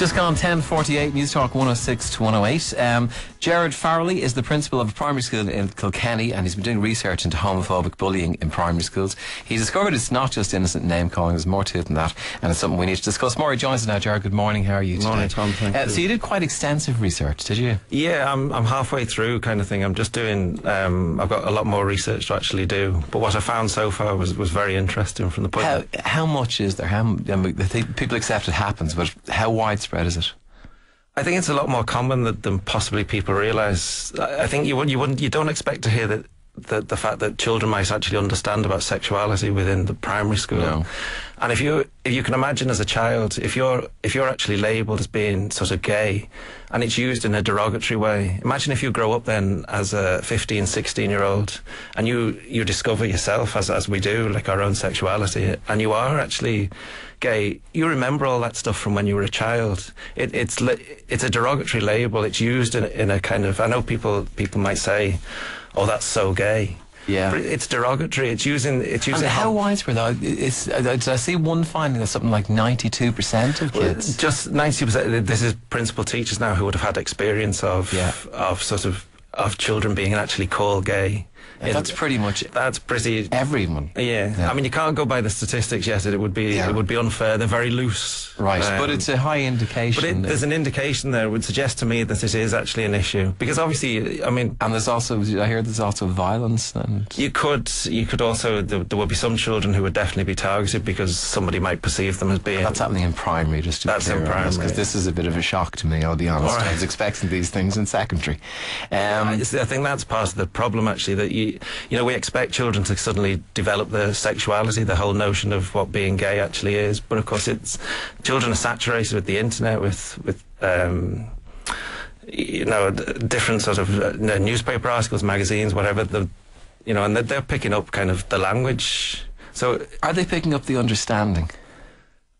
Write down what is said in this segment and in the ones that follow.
just gone 10:48, News Talk 106 to 108. Gerard Farrelly is the principal of a primary school in Kilkenny, and he's been doing research into homophobic bullying in primary schools. He discovered it's not just innocent name calling, there's more to it than that, and it's something we need to discuss more. He joins us now. Gerard, good morning. How are you today? Morning, Tom. Thank you. So you did quite extensive research, did you? Yeah, I'm halfway through, kind of thing. I'm just doing. I've got a lot more research to actually do, but what I found so far was very interesting from the point. How much is there? People accept it happens, but how widespread is it? I think it's a lot more common than possibly people realise. I think you don't expect to hear that the fact that children might actually understand about sexuality within the primary school. No. And if you can imagine as a child, if you're actually labelled as being sort of gay, and it's used in a derogatory way, imagine if you grow up then as a 15, 16-year-old, and you discover yourself as we do, like our own sexuality, and you are actually gay. You remember all that stuff from when you were a child. It's a derogatory label. It's used in a kind of. I know people might say, "Oh, that's so gay." Yeah, but it's derogatory. It's using. And how widespread though? I see one finding that something like 92% of kids. Just 90%. This is principal teachers now who would have had experience of children being actually called gay. That's pretty everyone. Yeah. I mean, you can't go by the statistics yet. It would be unfair. They're very loose, right? But it's a high indication. But there's an indication there would suggest to me that it is actually an issue, because obviously, I mean, and there's also violence, and you could also there would be some children who would definitely be targeted because somebody might perceive them as being. That's happening in primary, just to be clear, in primary, because this is a bit of a shock to me. I'll be honest. Right. I was expecting these things in secondary. I think that's part of the problem, actually, that we expect children to suddenly develop their sexuality, the whole notion of what being gay actually is. But of course, children are saturated with the internet, with different sort of newspaper articles, magazines, whatever. And they're picking up kind of the language. So, are they picking up the understanding?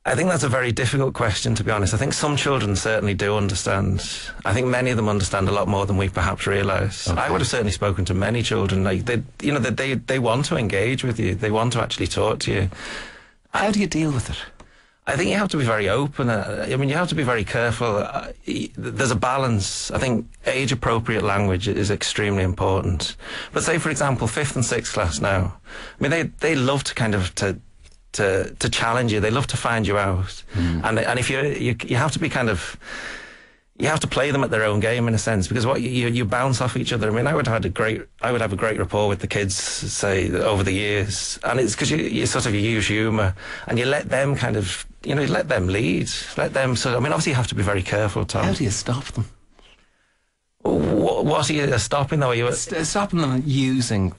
I think that's a very difficult question, to be honest. I think some children certainly do understand. I think many of them understand a lot more than we perhaps realise. Okay. I would have certainly spoken to many children. Like they want to engage with you. They want to actually talk to you. How do you deal with it? I think you have to be very open. I mean, you have to be very careful. There's a balance. I think age-appropriate language is extremely important. But say, for example, 5th and 6th class now. I mean, they love to kind of to challenge you. They love to find you out, and if you have to be kind of, you have to play them at their own game in a sense, because what you bounce off each other. I mean, I would have a great rapport with the kids, say, over the years, and it's because you sort of use humour and you let them kind of, let them lead, let them sort of. I mean, obviously you have to be very careful, Tom. How do you stop them? What are you stopping though? Are you stopping them using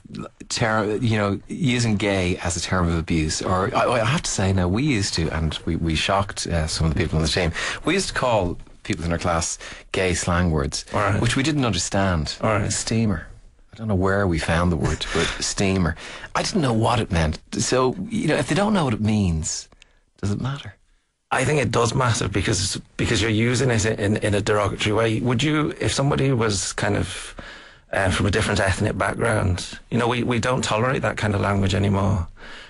gay as a term of abuse? Or I have to say now, we used to, and we shocked some of the people on the team. We used to call people in our class gay slang words, right, which we didn't understand. Right. Steamer. I don't know where we found the word, but steamer. I didn't know what it meant. So if they don't know what it means, does it matter? I think it does matter because you're using it in a derogatory way. Would you, if somebody was kind of from a different ethnic background, we don't tolerate that kind of language anymore.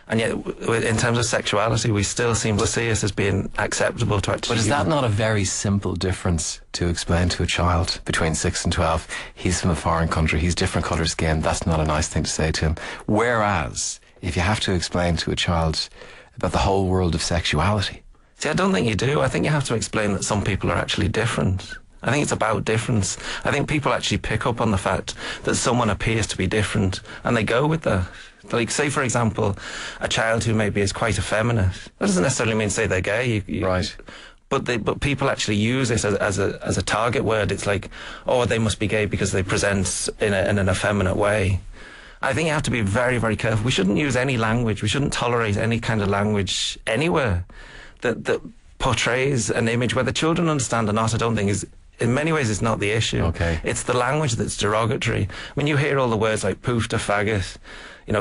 And yet, in terms of sexuality, we still seem to see it as being acceptable to actually. But is that not a very simple difference to explain to a child between 6 and 12? He's from a foreign country, he's different colour skin, that's not a nice thing to say to him. Whereas, if you have to explain to a child about the whole world of sexuality. See, I don't think you do. I think you have to explain that some people are actually different. I think it's about difference. I think people actually pick up on the fact that someone appears to be different, and they go with that. Like, say, for example, a child who maybe is quite effeminate. That doesn't necessarily mean, say, they're gay. Right. But people actually use it as a target word. It's like, oh, they must be gay because they present in an effeminate way. I think you have to be very, very careful. We shouldn't use any language. We shouldn't tolerate any kind of language anywhere that portrays an image, whether children understand or not. I don't think is. In many ways, it's not the issue. Okay. It's the language that's derogatory. When you hear all the words like poof to faggot,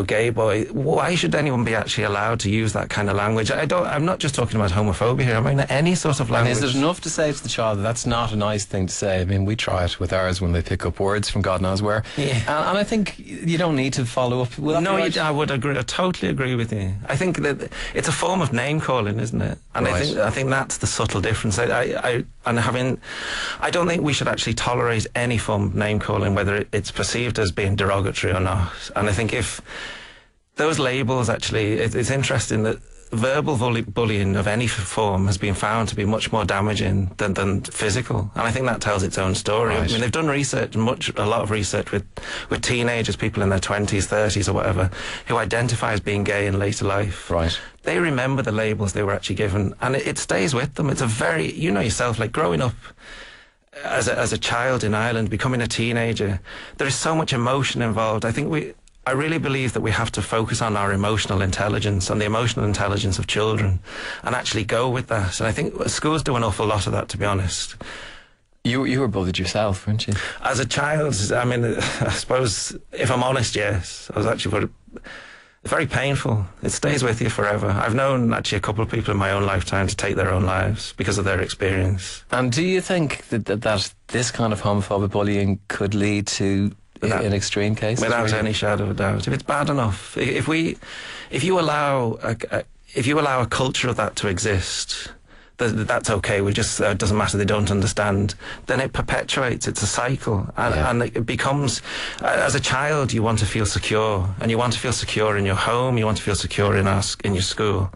gay boy. Why should anyone be actually allowed to use that kind of language? I'm not just talking about homophobia here. I mean any sort of language. And is it enough to say to the child that that's not a nice thing to say? I mean, we try it with ours when they pick up words from God knows where. Yeah. And I think you don't need to follow up. No, I would agree. I totally agree with you. I think that it's a form of name calling, isn't it? And right. I think that's the subtle difference. I don't think we should actually tolerate any form of name calling, whether it's perceived as being derogatory or not. And I think if those labels actually, it's interesting that verbal bullying of any form has been found to be much more damaging than physical, and I think that tells its own story. Right. I mean, they've done research, a lot of research with teenagers, people in their 20s, 30s or whatever, who identify as being gay in later life. Right. They remember the labels they were actually given, and it stays with them. It's a very, yourself, like growing up as a child in Ireland, becoming a teenager, there is so much emotion involved. I really believe that we have to focus on our emotional intelligence, on the emotional intelligence of children, and actually go with that. And I think schools do an awful lot of that, to be honest. You were bullied yourself, weren't you? As a child, I mean, I suppose, if I'm honest, yes. I was actually very painful. It stays with you forever. I've known actually a couple of people in my own lifetime to take their own lives because of their experience. And do you think that this kind of homophobic bullying could lead to in extreme cases? Without any shadow of a doubt. If it's bad enough, if you allow a culture of that to exist, that's okay. We just it doesn't matter. They don't understand. Then it perpetuates. It's a cycle, and it becomes. As a child, you want to feel secure, and you want to feel secure in your home. You want to feel secure in your school.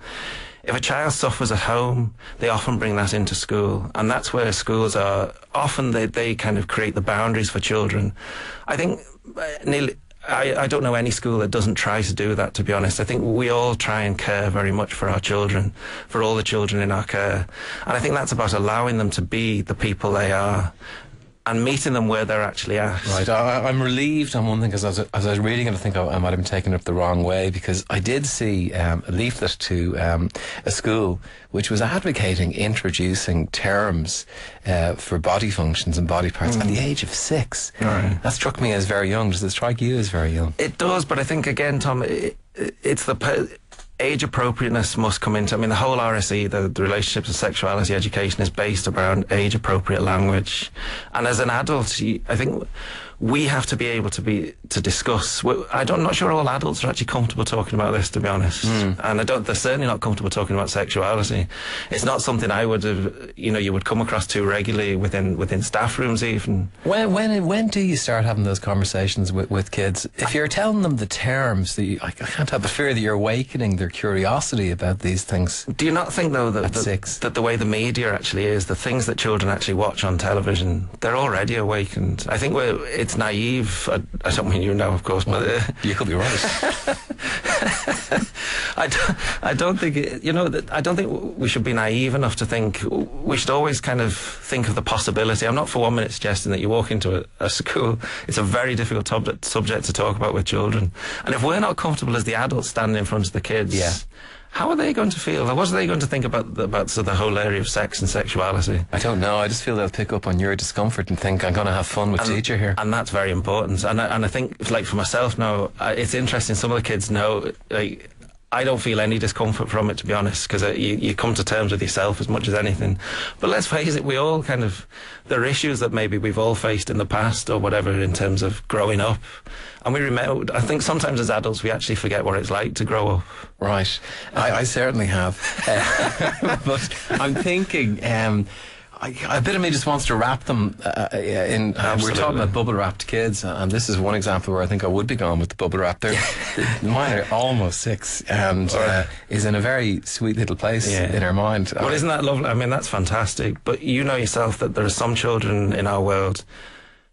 If a child suffers at home, they often bring that into school, and that's where schools are. Often they kind of create the boundaries for children. I think I don't know any school that doesn't try to do that, to be honest. I think we all try and care very much for our children, for all the children in our care. And I think that's about allowing them to be the people they are and meeting them where they're actually at. Right. I'm relieved on one thing, because as I was reading it, I think I might have been taking it the wrong way, because I did see a leaflet to a school which was advocating introducing terms for body functions and body parts at the age of 6. Right. That struck me as very young. Does it strike you as very young? It does, but I think, again, Tom, it's the age appropriateness must come into. I mean, the whole RSE, the relationships and sexuality education, is based around age appropriate language. And as an adult, I think we have to be able to discuss. I'm not sure all adults are actually comfortable talking about this, to be honest. And they're certainly not comfortable talking about sexuality. It's not something I would have, you would come across too regularly within staff rooms even. When do you start having those conversations with kids? If you're telling them the terms, I can't help but fear that you're awakening their curiosity about these things. Do you not think, though, that the way the media actually is, the things that children actually watch on television, they're already awakened? I think it's naive. I don't mean of course, but you could be right. I don't think I don't think we should be naive enough to think. We should always kind of think of the possibility. I'm not for 1 minute suggesting that you walk into a school. It's a very difficult subject to talk about with children, and if we're not comfortable as the adults standing in front of the kids, how are they going to feel? Or what are they going to think about the whole area of sex and sexuality? I don't know. I just feel they'll pick up on your discomfort and think, I'm going to have fun with teacher here. And that's very important. And I think, like, for myself now, it's interesting. Some of the kids know, like, I don't feel any discomfort from it, to be honest, because you come to terms with yourself as much as anything. But let's face it, we all there are issues that maybe we've all faced in the past or whatever in terms of growing up. And we remember, I think sometimes as adults we actually forget what it's like to grow up. Right. I certainly have. But I'm thinking... a bit of me just wants to wrap them in. We're talking about bubble wrapped kids, and this is one example where I think I would be going with the bubble wrap. Mine are almost 6, and is in a very sweet little place in her mind. Well, isn't that lovely? I mean, that's fantastic. But you know yourself that there are some children in our world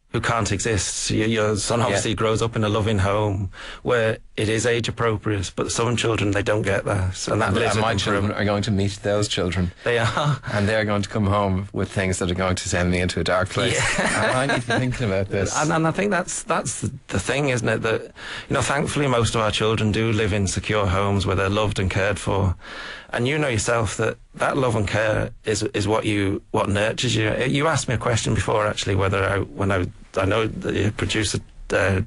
who can't exist. Your son obviously grows up in a loving home where it is age appropriate, but some children, they don't get that, and that lives. My children are going to meet those children. They are, and they're going to come home with things that are going to send me into a dark place. And I need to be thinking about this. And I think that's the thing, isn't it? That thankfully most of our children do live in secure homes where they're loved and cared for. And you know yourself that love and care is what nurtures you. You asked me a question before, actually, whether I know that you produce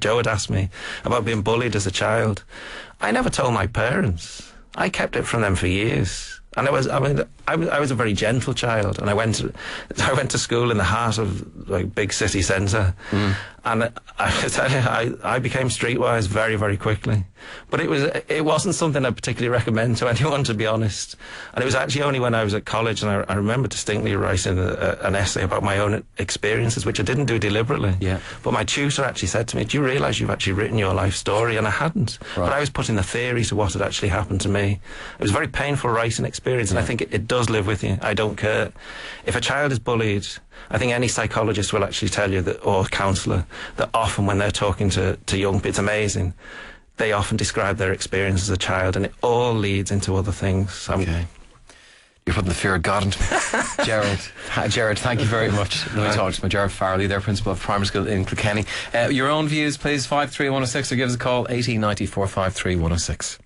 Joe had asked me about being bullied as a child. I never told my parents. I kept it from them for years. And I was a very gentle child, and I went to school in the heart of like big city centre, and I became streetwise very, very quickly. But it wasn't something I particularly recommend to anyone, to be honest. And it was actually only when I was at college, and I remember distinctly writing an essay about my own experiences, which I didn't do deliberately. Yeah. But my tutor actually said to me, "Do you realise you've actually written your life story?" And I hadn't. Right. But I was putting the theory to what had actually happened to me. It was a very painful writing experience, and I think it does live with you. I don't care. If a child is bullied, I think any psychologist will actually tell you that, or counsellor, that often when they're talking to young people, it's amazing, they often describe their experience as a child, and it all leads into other things. Okay. You're putting the fear of God into me. Gerard, thank you very much. Let me talk to Gerard Farrelly, their principal of primary school in Kilkenny. Your own views, please, 53106, or give us a call, 1894 53106.